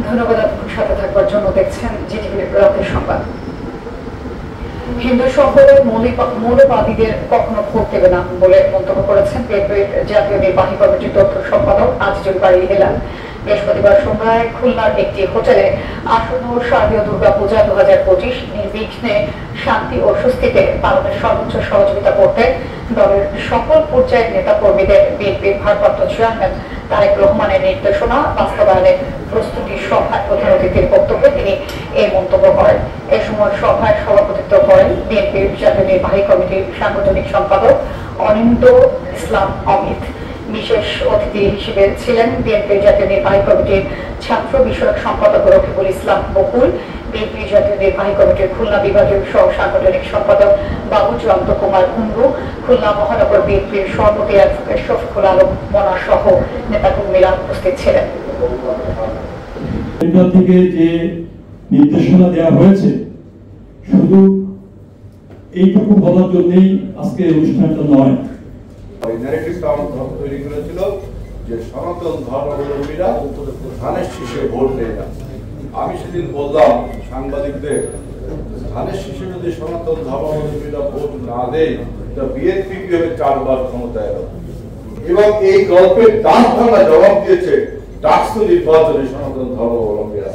ধন্যবাদ আপনার সাথে থাকবার জন্য। দেখছেন জিটিভির রাতের সংবাদ। হিন্দু সম্প্রদায়ের মৌলবাদীদের কখনো ভোট দেবে না বলে মন্তব্য করেছেন বিএনপির জাতীয় নির্বাহী কমিটির তথ্য সম্পাদক আজিজুল বারী হেলাল। বৃহস্পতিবার সন্ধ্যায় খুলনার একটি হোটেলে আসন্ন শারদীয় দুর্গাপূজা 2025 নির্বিঘ্নে শান্তি ও স্বস্তিতে পালনের সর্বোচ্চ সহযোগিতা করতে দলের সকল পর্যায়ের নেতা কর্মীদের বিএনপির ভারপ্রাপ্ত চেয়ারম্যান তারেক রহমানের নির্দেশনা বাস্তবায়নে প্রস্তুতি সভায় প্রধান অতিথির বক্তব্যে তিনি এই মন্তব্য করেন। এ সময় সভায় সভাপতিত্ব করেন বিএনপির জাতীয় নির্বাহী কমিটির সাংগঠনিক সম্পাদক অনিন্দ ইসলাম অমিত। বিশেষ অতিথি হিসেবে ছিলেন বিএনপির জাতীয় নির্বাহী কমিটির ছাত্র বিষয়ক সম্পাদক রফিকুল ইসলাম বকুল, বিএনপি জাতীয় নির্বাহী কমিটির খুলনা বিভাগীয় সহ সাংগঠনিক সম্পাদক বাবু জয়ন্ত কুমার কুন্ডু, খুলনা মহানগর বিএনপির সভাপতি অ্যাডভোকেট শফিকুল আলম মনা সহ নেতাকর্মীরা উপস্থিত ছিলেন। থেকে যে নির্দেশনা দেওয়া হয়েছে শুধু এইটুকু বলার জন্যই আজকে অনুষ্ঠানটা নয়, তৈরি করেছিল যে সনাতন ধর্মাবলম্বীরা ধানের শীষে ভোট দেয় না। আমি সেদিন বললাম সাংবাদিকদের, ধানের শীষে যদি সনাতন ধর্মাবলম্বীরা ভোট না দেয় বিএনপি কিভাবে 4 বার ক্ষমতায় এলো। এবং এই গল্পের দাঁত ভাঙা জবাব দিয়েছে ডাকসু নির্বাচনে সনাতন ধর্মাবলম্বীরা।